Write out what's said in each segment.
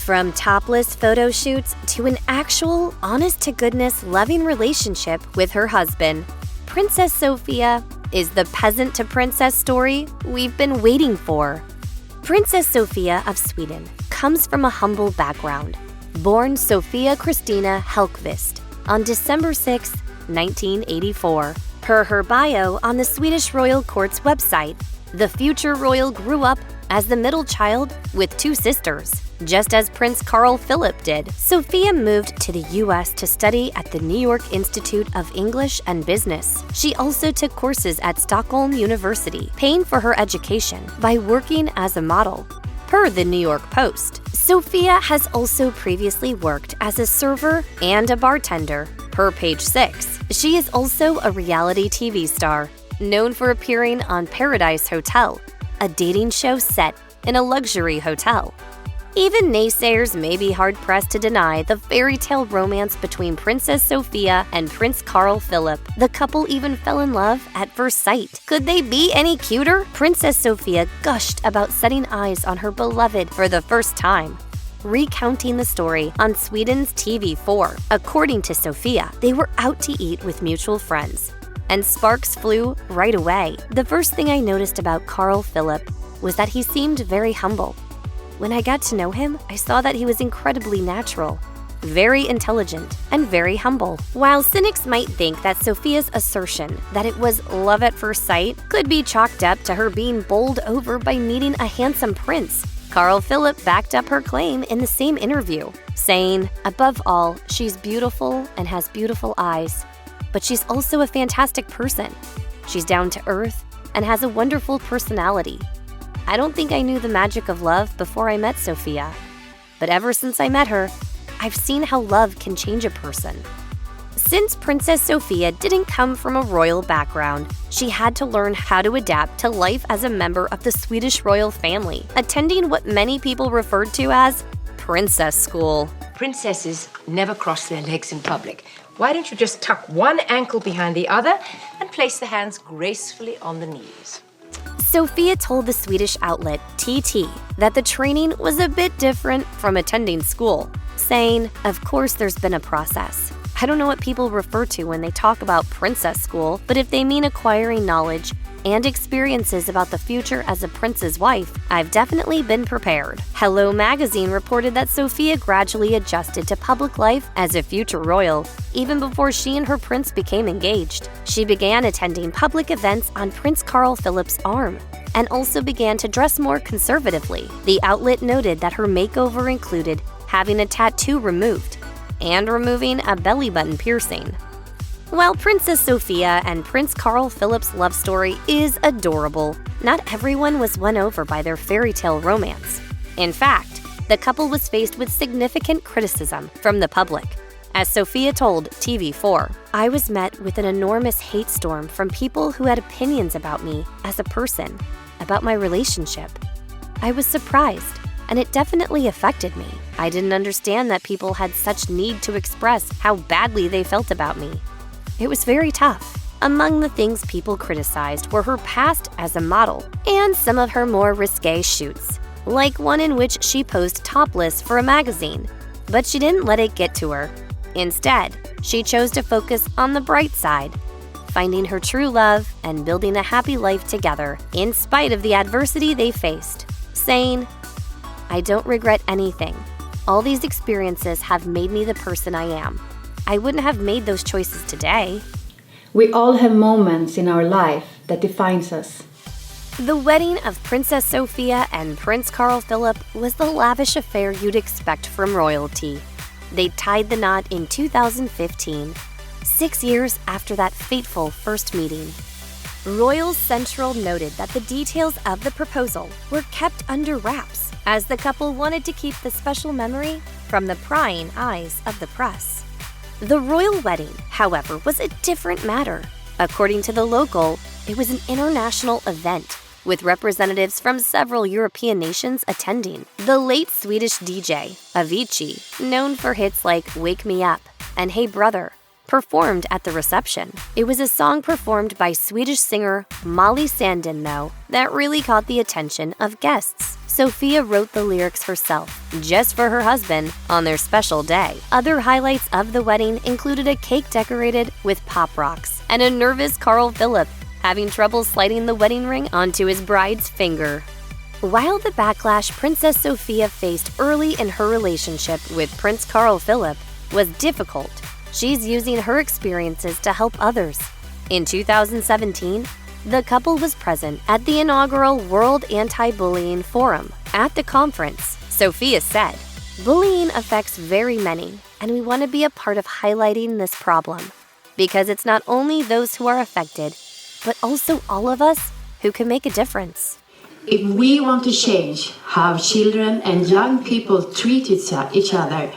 From topless photo shoots to an actual, honest-to-goodness loving relationship with her husband, Princess Sofia is the peasant-to-princess story we've been waiting for. Princess Sofia of Sweden comes from a humble background. Born Sofia Kristina Hellqvist on December 6, 1984. Per her bio on the Swedish royal court's website, the future royal grew up as the middle child with two sisters. Just as Prince Carl Philip did, Sofia moved to the U.S. to study at the New York Institute of English and Business. She also took courses at Stockholm University, paying for her education by working as a model. Per the New York Post, Sofia has also previously worked as a server and a bartender. Per Page 6, she is also a reality TV star, known for appearing on Paradise Hotel, a dating show set in a luxury hotel. Even naysayers may be hard-pressed to deny the fairy tale romance between Princess Sofia and Prince Carl Philip. The couple even fell in love at first sight. Could they be any cuter? Princess Sofia gushed about setting eyes on her beloved for the first time, recounting the story on Sweden's TV4. According to Sofia, they were out to eat with mutual friends, and sparks flew right away. The first thing I noticed about Carl Philip was that he seemed very humble. When I got to know him, I saw that he was incredibly natural, very intelligent, and very humble. While cynics might think that Sofia's assertion that it was love at first sight could be chalked up to her being bowled over by meeting a handsome prince, Carl Philip backed up her claim in the same interview, saying, "Above all, she's beautiful and has beautiful eyes, but she's also a fantastic person. She's down to earth and has a wonderful personality. I don't think I knew the magic of love before I met Sofia, but ever since I met her, I've seen how love can change a person." Since Princess Sofia didn't come from a royal background, she had to learn how to adapt to life as a member of the Swedish royal family, attending what many people referred to as princess school. Princesses never cross their legs in public. Why don't you just tuck one ankle behind the other and place the hands gracefully on the knees? Sofia told the Swedish outlet TT that the training was a bit different from attending school, saying, "Of course there's been a process. I don't know what people refer to when they talk about princess school, but if they mean acquiring knowledge and experiences about the future as a prince's wife, I've definitely been prepared." Hello Magazine reported that Sofia gradually adjusted to public life as a future royal, even before she and her prince became engaged. She began attending public events on Prince Carl Philip's arm, and also began to dress more conservatively. The outlet noted that her makeover included having a tattoo removed and removing a belly button piercing. While Princess Sofia and Prince Carl Philip's love story is adorable, not everyone was won over by their fairy tale romance. In fact, the couple was faced with significant criticism from the public. As Sofia told TV4, "I was met with an enormous hate storm from people who had opinions about me as a person, about my relationship. I was surprised, and it definitely affected me. I didn't understand that people had such need to express how badly they felt about me. It was very tough." Among the things people criticized were her past as a model and some of her more risque shoots, like one in which she posed topless for a magazine. But she didn't let it get to her. Instead, she chose to focus on the bright side, finding her true love and building a happy life together in spite of the adversity they faced, saying, "I don't regret anything. All these experiences have made me the person I am. I wouldn't have made those choices today." We all have moments in our life that defines us. The wedding of Princess Sofia and Prince Carl Philip was the lavish affair you'd expect from royalty. They tied the knot in 2015, 6 years after that fateful first meeting. Royal Central noted that the details of the proposal were kept under wraps, as the couple wanted to keep the special memory from the prying eyes of the press. The royal wedding, however, was a different matter. According to the local, it was an international event, with representatives from several European nations attending. The late Swedish DJ, Avicii, known for hits like "Wake Me Up" and "Hey Brother," performed at the reception. It was a song performed by Swedish singer Molly Sandin, though, that really caught the attention of guests. Sofia wrote the lyrics herself, just for her husband, on their special day. Other highlights of the wedding included a cake decorated with pop rocks and a nervous Carl Philip having trouble sliding the wedding ring onto his bride's finger. While the backlash Princess Sofia faced early in her relationship with Prince Carl Philip was difficult, she's using her experiences to help others. In 2017, the couple was present at the inaugural World Anti-Bullying Forum. At the conference, Sofia said, "Bullying affects very many, and we want to be a part of highlighting this problem, because it's not only those who are affected, but also all of us who can make a difference." If we want to change how children and young people treat each other,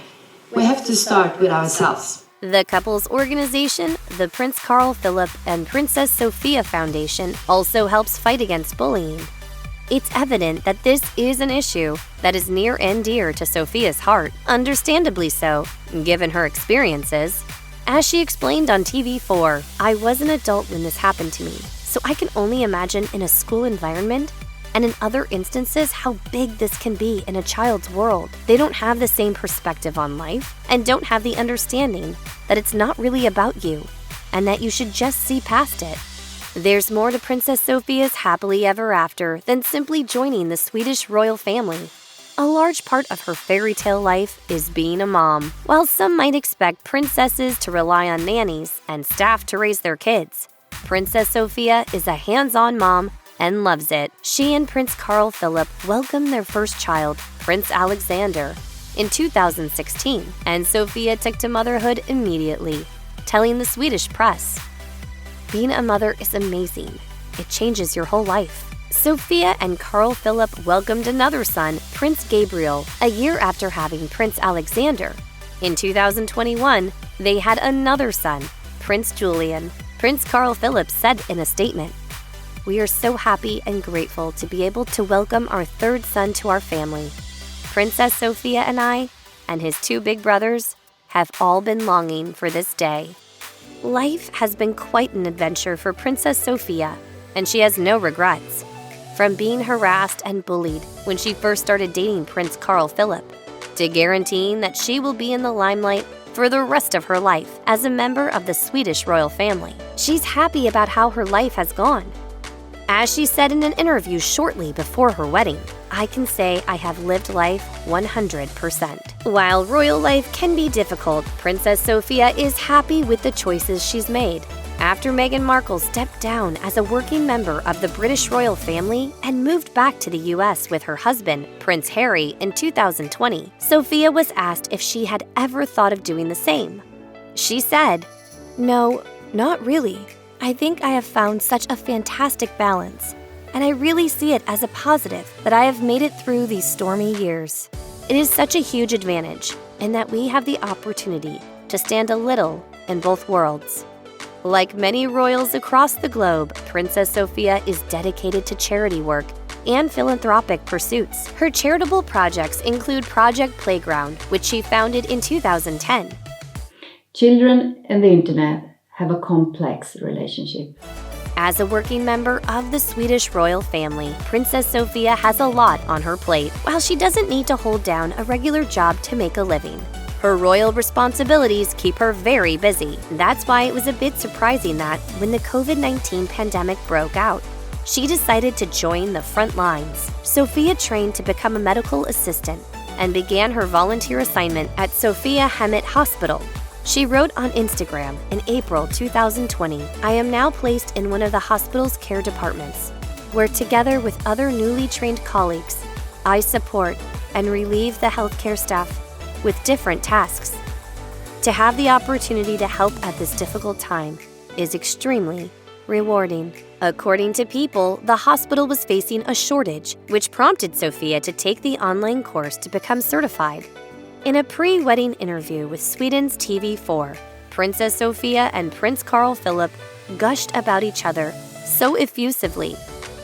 we have to start with ourselves. The couple's organization, the Prince Carl Philip and Princess Sofia Foundation, also helps fight against bullying. It's evident that this is an issue that is near and dear to Sofia's heart, understandably so, given her experiences. As she explained on TV4, "I was an adult when this happened to me, so I can only imagine in a school environment and in other instances how big this can be in a child's world. They don't have the same perspective on life and don't have the understanding that it's not really about you and that you should just see past it." There's more to Princess Sofia's happily ever after than simply joining the Swedish royal family. A large part of her fairy tale life is being a mom. While some might expect princesses to rely on nannies and staff to raise their kids, Princess Sofia is a hands-on mom and loves it. She and Prince Carl Philip welcomed their first child, Prince Alexander, in 2016, and Sofia took to motherhood immediately, telling the Swedish press, "Being a mother is amazing. It changes your whole life." Sofia and Carl Philip welcomed another son, Prince Gabriel, a year after having Prince Alexander. In 2021, they had another son, Prince Julian. Prince Carl Philip said in a statement, "We are so happy and grateful to be able to welcome our third son to our family. Princess Sofia and I, and his two big brothers, have all been longing for this day." Life has been quite an adventure for Princess Sofia, and she has no regrets. From being harassed and bullied when she first started dating Prince Carl Philip, to guaranteeing that she will be in the limelight for the rest of her life as a member of the Swedish royal family. She's happy about how her life has gone. As she said in an interview shortly before her wedding, "I can say I have lived life 100%. While royal life can be difficult, Princess Sofia is happy with the choices she's made. After Meghan Markle stepped down as a working member of the British royal family and moved back to the US with her husband, Prince Harry, in 2020, Sofia was asked if she had ever thought of doing the same. She said, "No, not really. I think I have found such a fantastic balance, and I really see it as a positive that I have made it through these stormy years. It is such a huge advantage in that we have the opportunity to stand a little in both worlds." Like many royals across the globe, Princess Sofia is dedicated to charity work and philanthropic pursuits. Her charitable projects include Project Playground, which she founded in 2010. Children and the internet have a complex relationship. As a working member of the Swedish royal family, Princess Sofia has a lot on her plate. While she doesn't need to hold down a regular job to make a living, her royal responsibilities keep her very busy. That's why it was a bit surprising that, when the COVID-19 pandemic broke out, she decided to join the front lines. Sofia trained to become a medical assistant and began her volunteer assignment at Sofia Hemmet Hospital. She wrote on Instagram in April 2020, "I am now placed in one of the hospital's care departments, where together with other newly trained colleagues, I support and relieve the healthcare staff with different tasks. To have the opportunity to help at this difficult time is extremely rewarding." According to People, the hospital was facing a shortage, which prompted Sofia to take the online course to become certified. In a pre-wedding interview with Sweden's TV4, Princess Sofia and Prince Carl Philip gushed about each other so effusively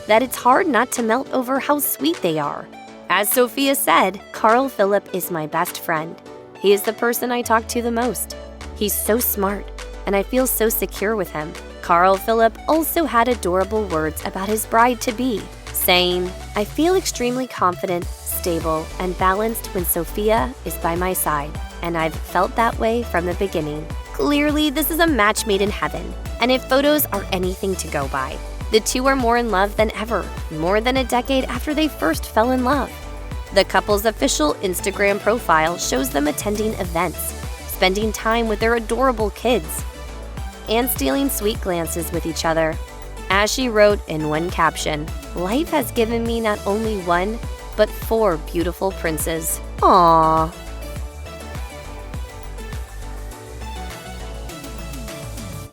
that it's hard not to melt over how sweet they are. As Sofia said, "Carl Philip is my best friend. He is the person I talk to the most. He's so smart, and I feel so secure with him. Carl Philip also had adorable words about his bride-to-be, saying, "I feel extremely confident, stable, and balanced when Sofia is by my side, and I've felt that way from the beginning." Clearly, this is a match made in heaven, and if photos are anything to go by, the two are more in love than ever, more than a decade after they first fell in love. The couple's official Instagram profile shows them attending events, spending time with their adorable kids, and stealing sweet glances with each other. As she wrote in one caption, "Life has given me not only one, but 4 beautiful princes." Aww.